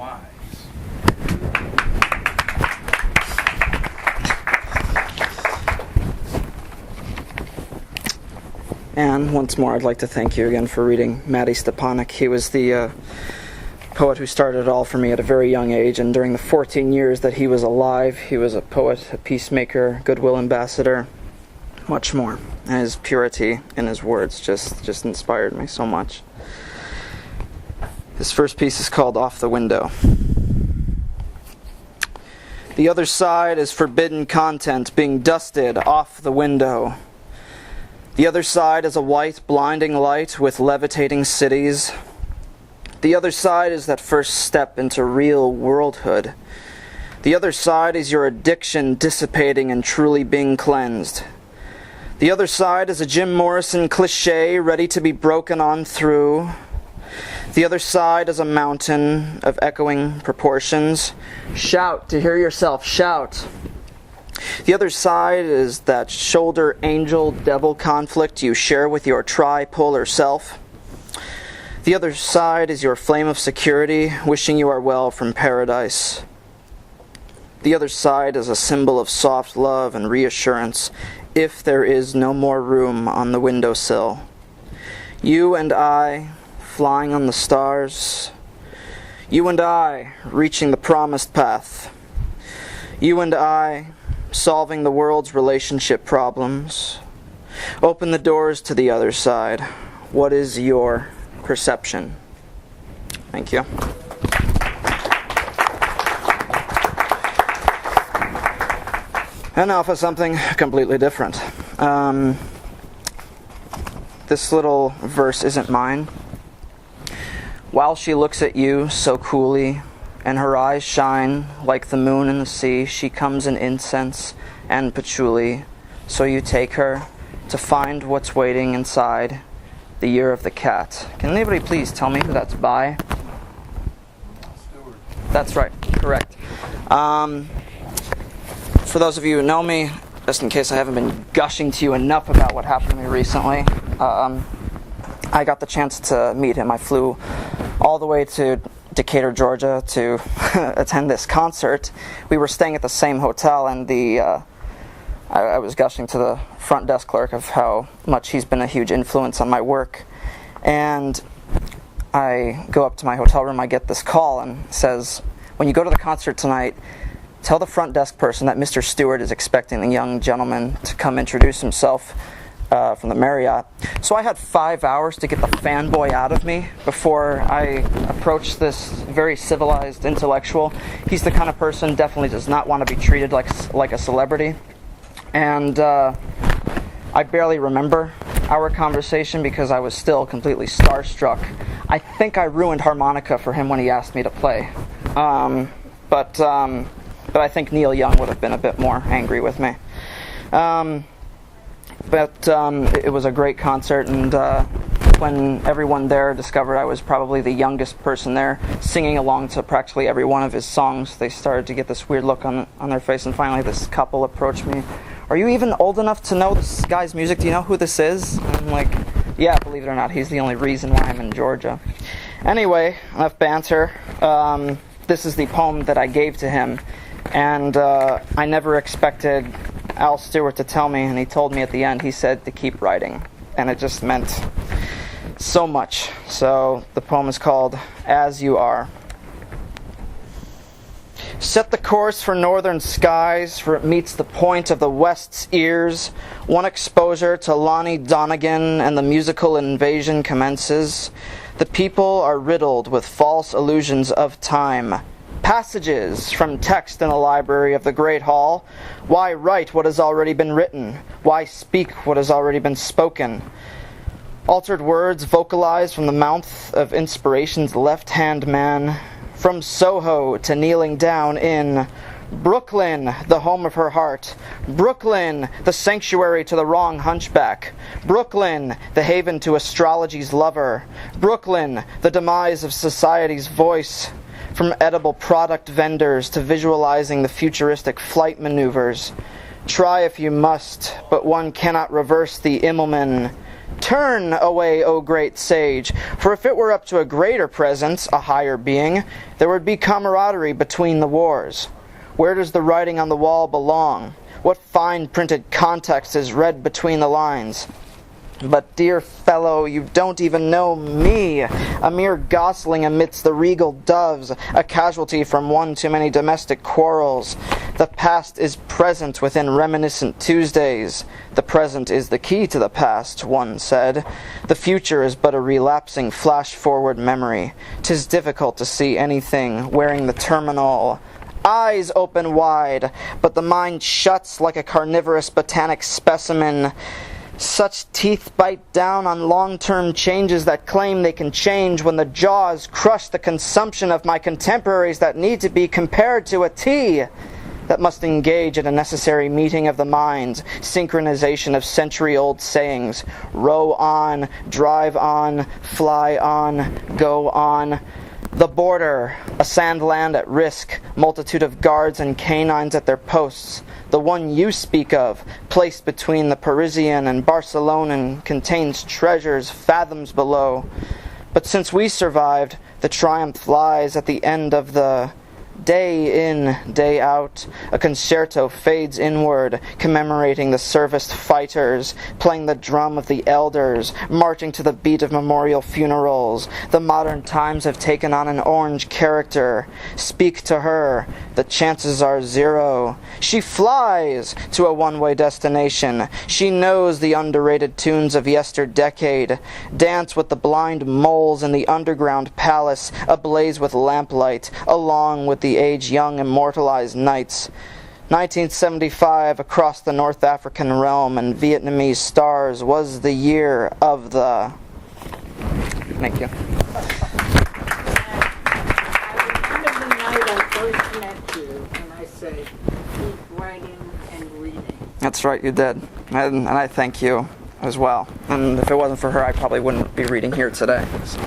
wise. And once more, I'd like to thank you again for reading Matty Stepanek. He was the poet who started it all for me at a very young age, and during the 14 years that he was alive, he was a poet, a peacemaker, goodwill ambassador, much more. And his purity in his words just inspired me so much. His first piece is called Off the Window. The other side is forbidden content being dusted off the window. The other side is a white, blinding light with levitating cities. The other side is that first step into real worldhood. The other side is your addiction dissipating and truly being cleansed. The other side is a Jim Morrison cliche ready to be broken on through. The other side is a mountain of echoing proportions. Shout to hear yourself shout. The other side is that shoulder angel-devil conflict you share with your tri-polar self. The other side is your flame of security, wishing you are well from paradise. The other side is a symbol of soft love and reassurance, if there is no more room on the windowsill. You and I, flying on the stars. You and I, reaching the promised path. You and I, solving the world's relationship problems. Open the doors to the other side. What is your perception? Thank you. And now for something completely different. This little verse isn't mine. While she looks at you so coolly, and her eyes shine like the moon in the sea, she comes in incense and patchouli. So you take her to find what's waiting inside the year of the cat. Can anybody please tell me who that's by? Stewart. That's right, correct. For those of you who know me, just in case I haven't been gushing to you enough about what happened to me recently, I got the chance to meet him. I flew all the way to Decatur, Georgia to attend this concert. We were staying at the same hotel, and I was gushing to the front desk clerk of how much he's been a huge influence on my work. And I go up to my hotel room, I get this call, and it says, when you go to the concert tonight, tell the front desk person that Mr. Stewart is expecting the young gentleman to come introduce himself from the Marriott. So I had 5 hours to get the fanboy out of me before I approached this very civilized intellectual. He's the kind of person definitely does not want to be treated like a celebrity. And I barely remember our conversation because I was still completely starstruck. I think I ruined harmonica for him when he asked me to play. But I think Neil Young would have been a bit more angry with me. But it was a great concert, and when everyone there discovered I was probably the youngest person there, singing along to practically every one of his songs, they started to get this weird look on their face, and finally this couple approached me. Are you even old enough to know this guy's music? Do you know who this is? And I'm like, yeah, believe it or not, he's the only reason why I'm in Georgia. Anyway, enough banter. This is the poem that I gave to him, and I never expected Al Stewart to tell me, and he told me at the end, he said to keep writing, and it just meant so much. So the poem is called As You Are. Set the course for northern skies, for it meets the point of the west's ears. One exposure to Lonnie Donegan, and the musical invasion commences. The people are riddled with false illusions of time. Passages from text in a library of the Great Hall. Why write what has already been written? Why speak what has already been spoken? Altered words vocalized from the mouth of inspiration's left-hand man. From Soho to kneeling down in Brooklyn, the home of her heart. Brooklyn, the sanctuary to the wrong hunchback. Brooklyn, the haven to astrology's lover. Brooklyn, the demise of society's voice. From edible product vendors to visualizing the futuristic flight maneuvers. Try if you must, but one cannot reverse the Immelman. Turn away, O great sage, for if it were up to a greater presence, a higher being, there would be camaraderie between the wars. Where does the writing on the wall belong? What fine printed context is read between the lines? But, dear fellow, you don't even know me, a mere gosling amidst the regal doves, a casualty from one too many domestic quarrels. The past is present within reminiscent Tuesdays. The present is the key to the past, one said. The future is but a relapsing flash-forward memory. 'Tis difficult to see anything wearing the terminal eyes open wide, but the mind shuts like a carnivorous botanic specimen. Such teeth bite down on long-term changes that claim they can change when the jaws crush the consumption of my contemporaries that need to be compared to a tea that must engage at a necessary meeting of the minds, synchronization of century-old sayings, row on, drive on, fly on, go on. The border, a sand land at risk, multitude of guards and canines at their posts. The one you speak of, placed between the Parisian and Barcelonan, contains treasures fathoms below. But since we survived, the triumph lies at the end of the day in, day out. A concerto fades inward, commemorating the serviced fighters, playing the drum of the elders, marching to the beat of memorial funerals. The modern times have taken on an orange character. Speak to her. The chances are zero. She flies to a one-way destination. She knows the underrated tunes of yesterdecade. Dance with the blind moles in the underground palace, ablaze with lamplight, along with the age-young immortalized knights. 1975 across the North African realm and Vietnamese stars was the year of the... Thank you. I remember the night I first met you, and I said, keep writing and reading. That's right, you did. And I thank you as well. And if it wasn't for her, I probably wouldn't be reading here today. So.